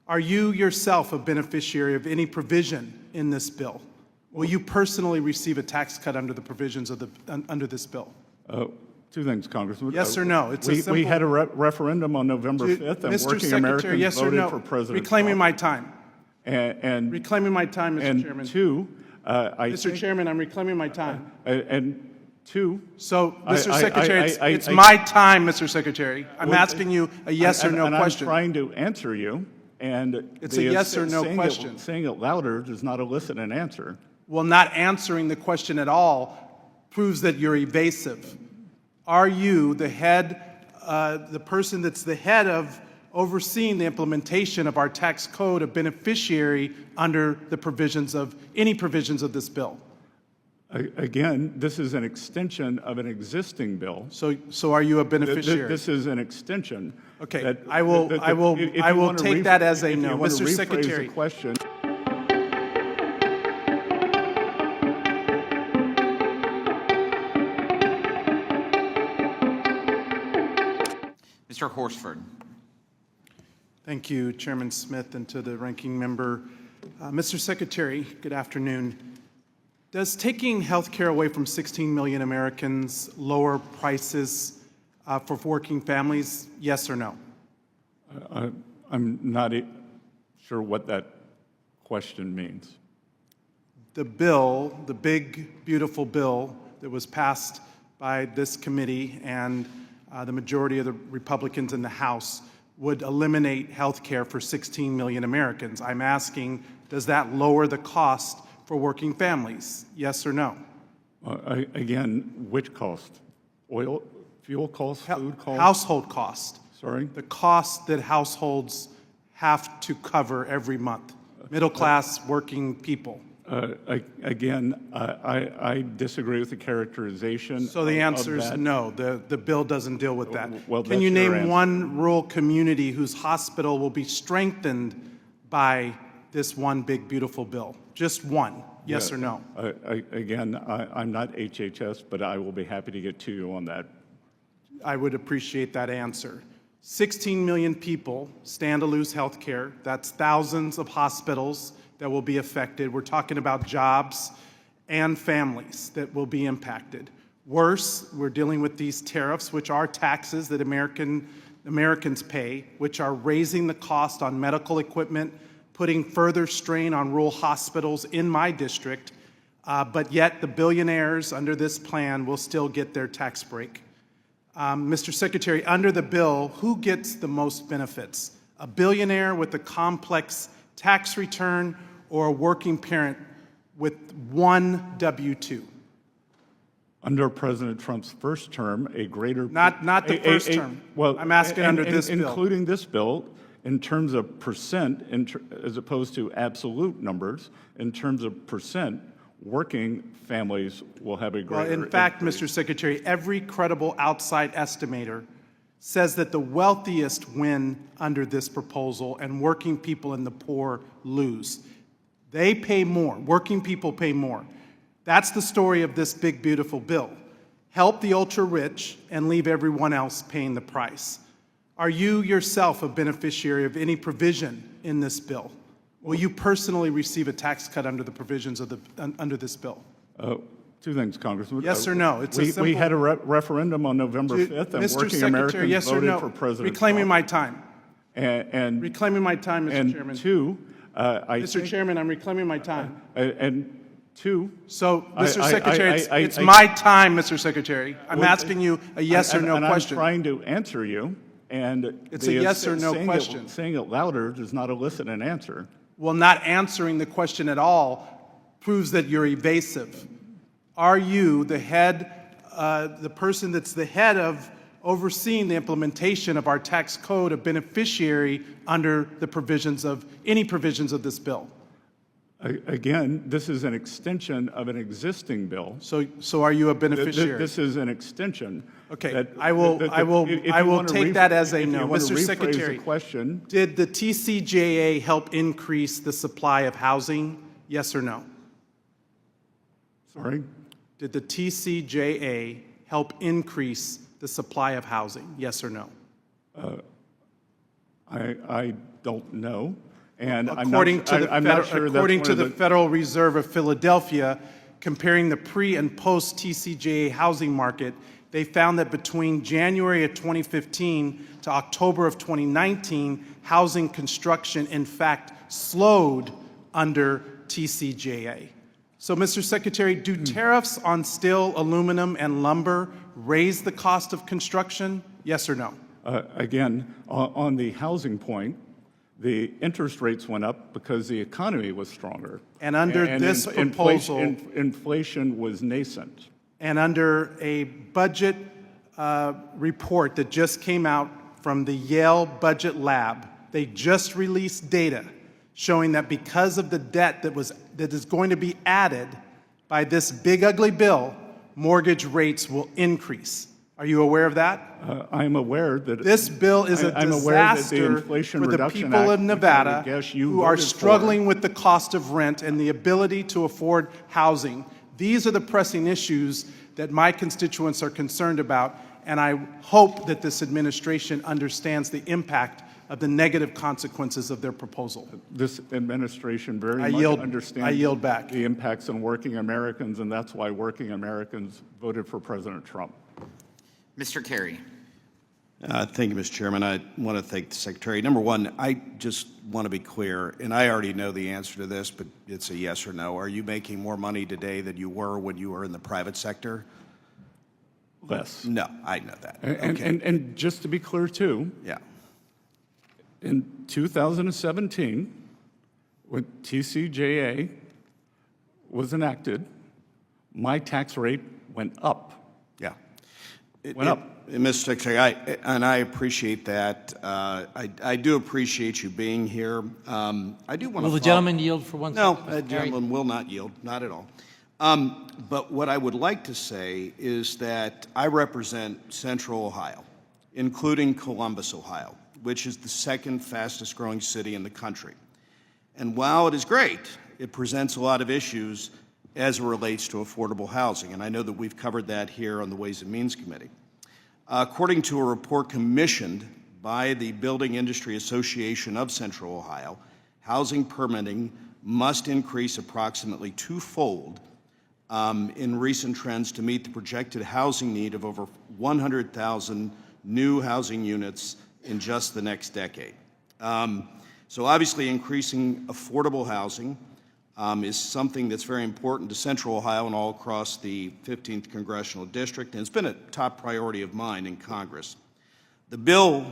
Are you yourself a beneficiary of any provision in this bill? Will you personally receive a tax cut under the provisions of under this bill? Two things, Congressman. Yes or no? It's a simple. We had a referendum on November 5th, and Mr. working Secretary, Americans yes or voted no? for President Reclaiming Trump. my time. And Reclaiming my time, Mr. Chairman. Two, Mr. Chairman, I'm reclaiming my time. And two. So, Mr. Secretary, it's my time, Mr. Secretary. I'm asking you a yes or no question. I'm trying to answer you, and it's a yes or no question. Saying it louder does not elicit an answer. Well, not answering the question at all proves that you're evasive. Are you the head, the person that's the head of overseeing the implementation of our tax code, a beneficiary under the provisions of any provisions of this bill? Again, this is an extension of an existing bill. So are you a beneficiary? This is an extension. Okay, I will take that as a no, Mr. Secretary. The question. Mr. Horsford. Thank you, Chairman Smith, and to the ranking member. Mr. Secretary, good afternoon. Does taking health care away from 16 million Americans lower prices for working families, yes or no? I'm not sure what that question means. The bill, the big, beautiful bill that was passed by this committee and the majority of the Republicans in the House would eliminate health care for 16 million Americans. I'm asking, does that lower the cost for working families, yes or no? Again, which cost? Oil, fuel cost, food cost? Household cost. Sorry? The cost that households have to cover every month. Middle class working people. Again, I disagree with the characterization. So the answer is no. The bill doesn't deal with that. Well, can you name answer. one rural community whose hospital will be strengthened by this one big, beautiful bill? Just one, yes or no? Again, I'm not HHS, but I will be happy to get to you on that. I would appreciate that answer. 16 million people stand to lose health care. That's thousands of hospitals that will be affected. We're talking about jobs and families that will be impacted. Worse, we're dealing with these tariffs, which are taxes that Americans pay, which are raising the cost on medical equipment, putting further strain on rural hospitals in my district, but yet the billionaires under this plan will still get their tax break. Mr. Secretary, under the bill, who gets the most benefits? A billionaire with a complex tax return or a working parent with one W-2? Under President Trump's first term, a greater... Not the first term. Well, I'm asking under this bill. Including this bill, in terms of percent, as opposed to absolute numbers, in terms of percent, working families will have a greater... Well, in fact, increase. Mr. Secretary, every credible outside estimator says that the wealthiest win under this proposal and working people and the poor lose. They pay more. Working people pay more. That's the story of this big, beautiful bill. Help the ultra-rich and leave everyone else paying the price. Are you yourself a beneficiary of any provision in this bill? Will you personally receive a tax cut under the provisions of under this bill? Two things, Congressman. Yes or no? It's a simple. We had a referendum on November 5th, and Mr. working Secretary, Americans yes or voted no? for President Reclaiming Trump. my time. And reclaiming my time, Mr. Chairman. Two, Mr. Chairman, I'm reclaiming my time. And two. So, Mr. Secretary, it's my time, Mr. Secretary. I'm asking you a yes or no question. I'm trying to answer you, and it's a yes or no question. Saying it louder does not elicit an answer. Well, not answering the question at all proves that you're evasive. Are you the head, the person that's the head of overseeing the implementation of our tax code, a beneficiary under the provisions of any provisions of this bill? Again, this is an extension of an existing bill. So are you a beneficiary? This is an extension. Okay, I will take that as a no. Mr. Secretary, did the TCJA help increase the supply of housing? Yes or no? Sorry? Did the TCJA help increase the supply of housing? Yes or no? I don't know. And According to the the Federal Reserve of Philadelphia, comparing the pre and post TCJA housing market, they found that between January of 2015 to October of 2019, housing construction, in fact, slowed under TCJA. So, Mr. Secretary, do tariffs on steel, aluminum, and lumber raise the cost of construction? Yes or no? Again, on the housing point, the interest rates went up because the economy was stronger. And under this proposal, inflation was nascent. and under a budget report that just came out from the Yale Budget Lab, they just released data showing that because of the debt that is going to be added by this big ugly bill, mortgage rates will increase. Are you aware of that? I'm aware that this bill is a disaster for the people of Nevada who are struggling with the cost of rent and the ability to afford housing. These are the pressing issues that my constituents are concerned about, and I hope that this administration understands the impact of the negative consequences of their proposal. This administration very much understands the impacts on working Americans, and that's why working Americans voted for President Trump. Mr. Kerry. Thank you, Mr. Chairman. I want to thank the Secretary. Number one, I just want to be clear, and I already know the answer to this, but it's a yes or no. Are you making more money today than you were when you were in the private sector? Less. No, I know that. And just to be clear, too, yeah. in 2017, when TCJA was enacted, my tax rate went up. Yeah. Went up. Mr. Secretary, I appreciate that. I do appreciate you being here. I do want to. Will the gentleman yield for 1 second? No, the gentleman will not yield, not at all. But what I would like to say is that I represent Central Ohio, including Columbus, Ohio, which is the second fastest growing city in the country. And while it is great, it presents a lot of issues as it relates to affordable housing. And I know that we've covered that here on the Ways and Means Committee. According to a report commissioned by the Building Industry Association of Central Ohio, housing permitting must increase approximately twofold in recent trends to meet the projected housing need of over 100,000 new housing units in just the next decade. So obviously increasing affordable housing is something that's very important to Central Ohio and all across the 15th Congressional District, and it's been a top priority of mine in Congress. The bill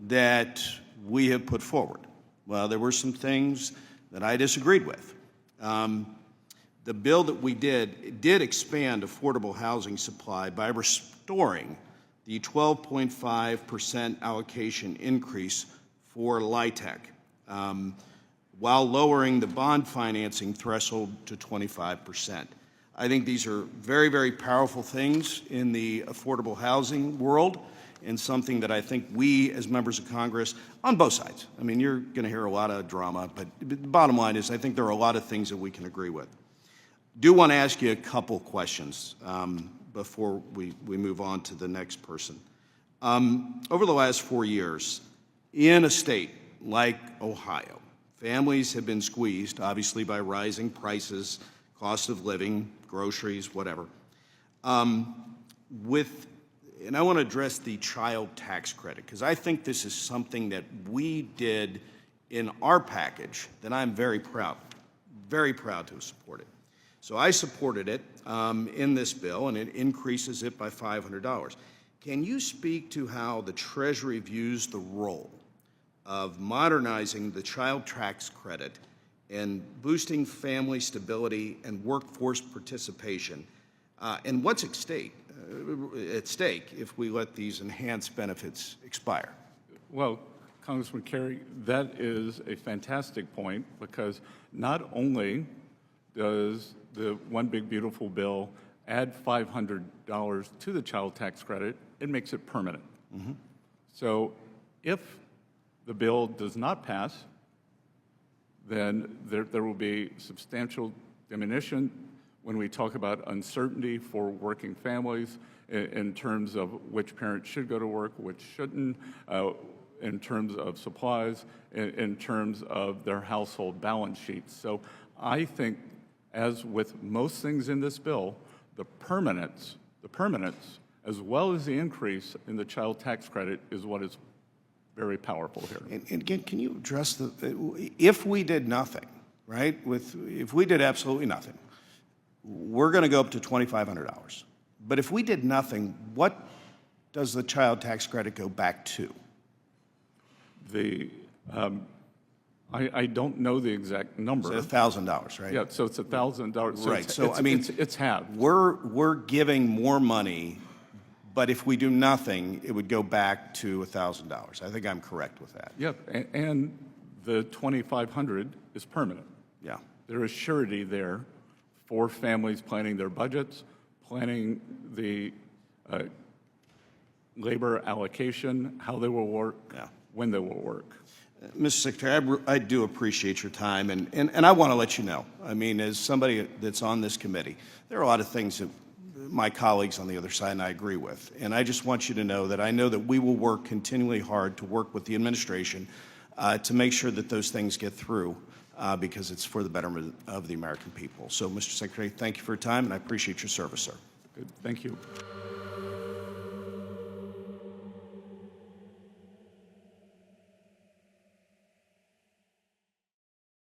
that we have put forward, well, there were some things that I disagreed with. The bill that we did expand affordable housing supply by restoring the 12.5% allocation increase for LIHTC, while lowering the bond financing threshold to 25%. I think these are very, very powerful things in the affordable housing world, and something that I think we as members of Congress, on both sides, I mean, you're going to hear a lot of drama, but the bottom line is I think there are a lot of things that we can agree with. Do want to ask you a couple questions before we move on to the next person. Over the last 4 years, in a state like Ohio, families have been squeezed, obviously, by rising prices, cost of living, groceries, whatever. And I want to address the child tax credit, because I think this is something that we did in our package that I'm very proud to have supported. So I supported it in this bill, and it increases it by $500. Can you speak to how the Treasury views the role of modernizing the child tax credit and boosting family stability and workforce participation, and what's at stake if we let these enhanced benefits expire? Well, Congressman Kerry, that is a fantastic point, because not only does the One Big Beautiful Bill add $500 to the child tax credit, it makes it permanent. Mm-hmm. So if the bill does not pass, then there will be substantial diminution when we talk about uncertainty for working families in terms of which parent should go to work, which shouldn't. in terms of supplies, in terms of their household balance sheets. So I think, as with most things in this bill, the permanence, as well as the increase in the child tax credit is what is very powerful here. And again, can you address if we did nothing, right? If we did absolutely nothing, we're going to go up to $2,500. But if we did nothing, what does the child tax credit go back to? I don't know the exact number. It's $1,000, right? Yeah, so it's $1,000. Right. So I mean, it's halved. We're giving more money, but if we do nothing, it would go back to $1,000. I think I'm correct with that. Yep, and the $2,500 is permanent. Yeah. There is surety there for families planning their budgets, planning the labor allocation, how they will work, when they will work. Mr. Secretary, I do appreciate your time, and I want to let you know, I mean, as somebody that's on this committee, there are a lot of things that my colleagues on the other side and I agree with, and I just want you to know that I know that we will work continually hard to work with the administration to make sure that those things get through because it's for the betterment of the American people. So, Mr. Secretary, thank you for your time, and I appreciate your service, sir. Good. Thank you.